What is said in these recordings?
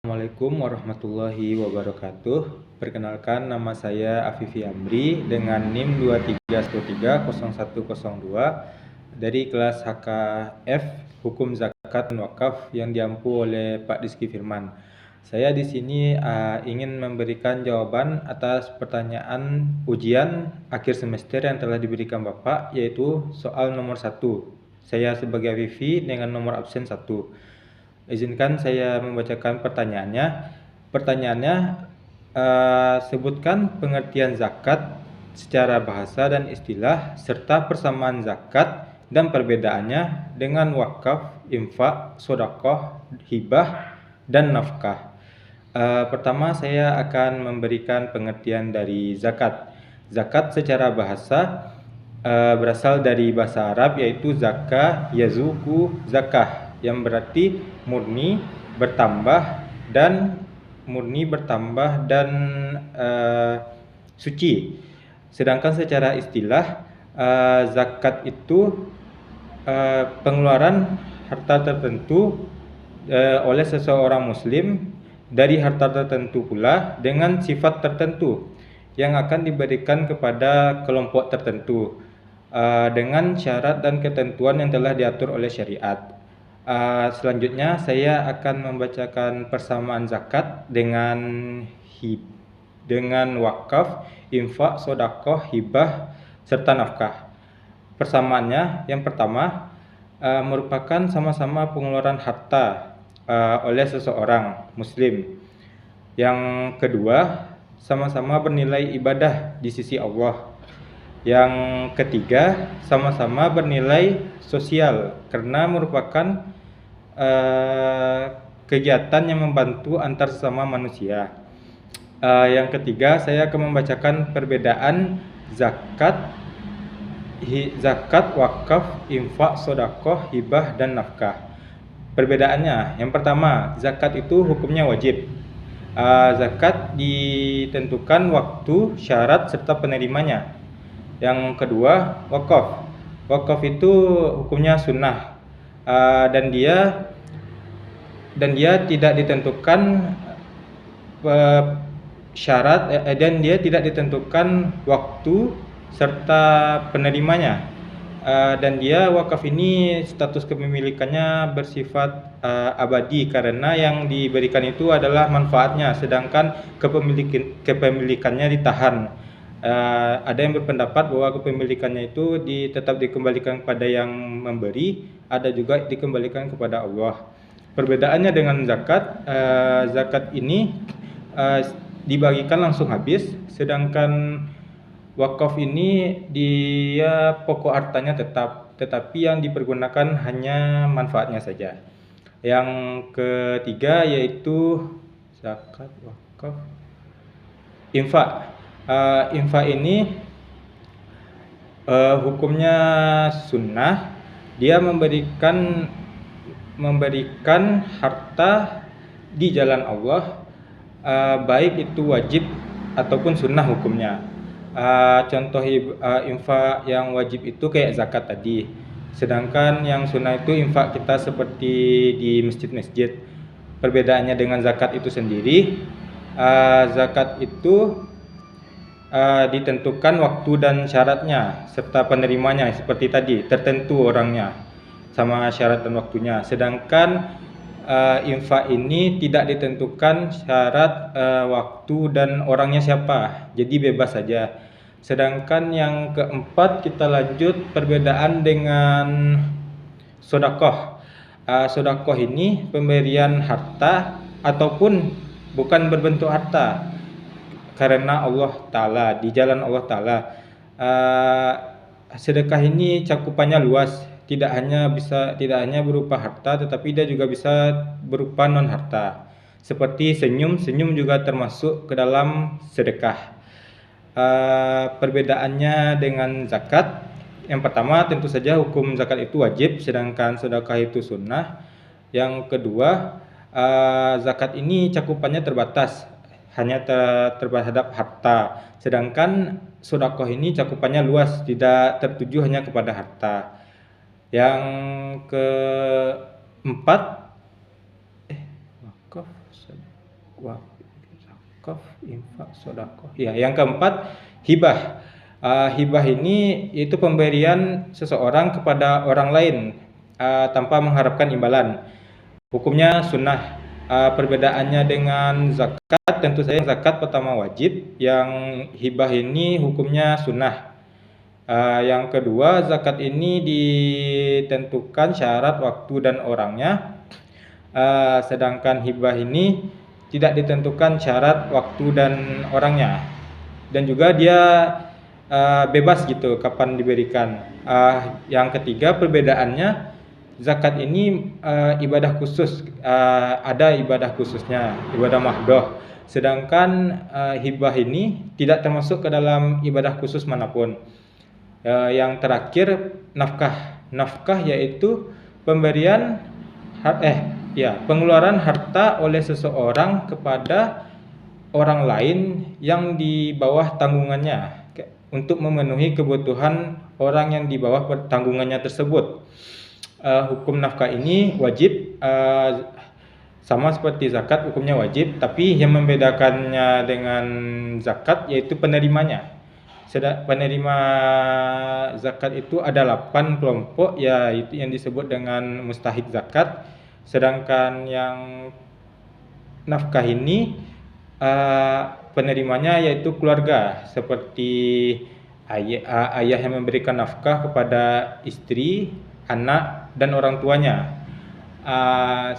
Assalamualaikum warahmatullahi wabarakatuh. Perkenalkan, nama saya Afifi Amri dengan NIM 23130102 dari kelas HKF Hukum Zakat dan Wakaf yang diampu oleh Pak Rizky Firman. Saya di sini ingin memberikan jawaban atas pertanyaan ujian akhir semester yang telah diberikan Bapak, yaitu soal nomor 1. Saya sebagai Afifi dengan nomor absen 1. Izinkan saya membacakan pertanyaannya. Pertanyaannya, sebutkan pengertian zakat secara bahasa dan istilah serta persamaan zakat dan perbedaannya dengan wakaf, infak, sedekah, hibah, dan nafkah. Pertama, saya akan memberikan pengertian dari zakat. Zakat secara bahasa berasal dari bahasa Arab, yaitu zakah, yazuku, zakah, yang berarti murni bertambah dan suci. Sedangkan secara istilah, zakat itu pengeluaran harta tertentu oleh seseorang muslim dari harta tertentu pula dengan sifat tertentu yang akan diberikan kepada kelompok tertentu dengan syarat dan ketentuan yang telah diatur oleh syariat. Selanjutnya saya akan membacakan persamaan zakat dengan wakaf, infak, sedekah, hibah, serta nafkah. Persamaannya, yang pertama, merupakan sama-sama pengeluaran harta oleh seseorang muslim. Yang kedua, sama-sama bernilai ibadah di sisi Allah. Yang ketiga, sama-sama bernilai sosial karena merupakan kegiatan yang membantu antar sesama manusia. Yang ketiga, saya akan membacakan perbedaan zakat, wakaf, infak, sedekah, hibah, dan nafkah. Perbedaannya, yang pertama, zakat itu hukumnya wajib. Zakat ditentukan waktu, syarat, serta penerimanya. Yang kedua, wakaf. Wakaf itu hukumnya sunnah, dan dia tidak ditentukan syarat, dan dia tidak ditentukan waktu serta penerimanya. Dan dia wakaf ini status kepemilikannya bersifat abadi karena yang diberikan itu adalah manfaatnya, sedangkan kepemilikannya ditahan. Ada yang berpendapat bahwa kepemilikannya itu tetap dikembalikan kepada yang memberi, ada juga dikembalikan kepada Allah. Perbedaannya dengan zakat, zakat ini dibagikan langsung habis, sedangkan wakaf ini dia pokok hartanya tetap, tetapi yang dipergunakan hanya manfaatnya saja. Yang ketiga yaitu zakat, wakaf, infak. Infak ini hukumnya sunnah. Dia memberikan harta di jalan Allah, baik itu wajib ataupun sunnah hukumnya. Contoh infak yang wajib itu kayak zakat tadi, sedangkan yang sunnah itu infak kita seperti di masjid-masjid. Perbedaannya dengan zakat itu sendiri, zakat itu ditentukan waktu dan syaratnya serta penerimanya, seperti tadi tertentu orangnya sama syarat dan waktunya. Sedangkan infak ini tidak ditentukan syarat, waktu dan orangnya siapa, jadi bebas saja. Sedangkan yang keempat, kita lanjut perbedaan dengan sedekah. Sedekah ini pemberian harta ataupun bukan berbentuk harta karena Allah Ta'ala, di jalan Allah Ta'ala. Sedekah ini cakupannya luas, tidak hanya berupa harta, tetapi dia juga bisa berupa non harta. Seperti senyum juga termasuk ke dalam sedekah. Perbedaannya dengan zakat, yang pertama tentu saja hukum zakat itu wajib, sedangkan sedekah itu sunnah. Yang kedua, zakat ini cakupannya terbatas, hanya terhadap harta, sedangkan sedekah ini cakupannya luas, tidak tertuju hanya kepada harta. Yang keempat, Wakaf, infak, sedekah. Ya, yang keempat, hibah. Hibah ini yaitu pemberian seseorang kepada orang lain tanpa mengharapkan imbalan. Hukumnya sunnah. Perbedaannya dengan zakat, tentu saja zakat pertama wajib, yang hibah ini hukumnya sunnah. Yang kedua, zakat ini ditentukan syarat waktu dan orangnya, sedangkan hibah ini tidak ditentukan syarat waktu dan orangnya, dan juga dia bebas gitu kapan diberikan. Yang ketiga, perbedaannya, zakat ini ibadah khusus, ada ibadah khususnya, ibadah mahdoh, sedangkan hibah ini tidak termasuk ke dalam ibadah khusus manapun. Yang terakhir, nafkah yaitu pemberian pengeluaran harta oleh seseorang kepada orang lain yang di bawah tanggungannya untuk memenuhi kebutuhan orang yang di bawah tanggungannya tersebut. Hukum nafkah ini wajib, sama seperti zakat, hukumnya wajib, tapi yang membedakannya dengan zakat yaitu penerimanya. Penerima zakat itu ada 8 kelompok, yaitu yang disebut dengan mustahik zakat. Sedangkan yang nafkah ini penerimanya yaitu keluarga, seperti ayah yang memberikan nafkah kepada istri, anak, dan orang tuanya.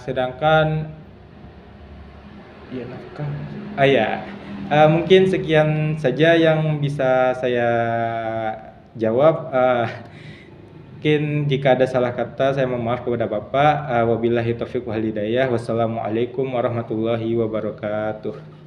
Sedangkan nafkah. Mungkin sekian saja yang bisa saya jawab. Mungkin jika ada salah kata, saya mohon maaf kepada Bapak. Wabillahi taufiq wal hidayah. Wassalamualaikum warahmatullahi wabarakatuh.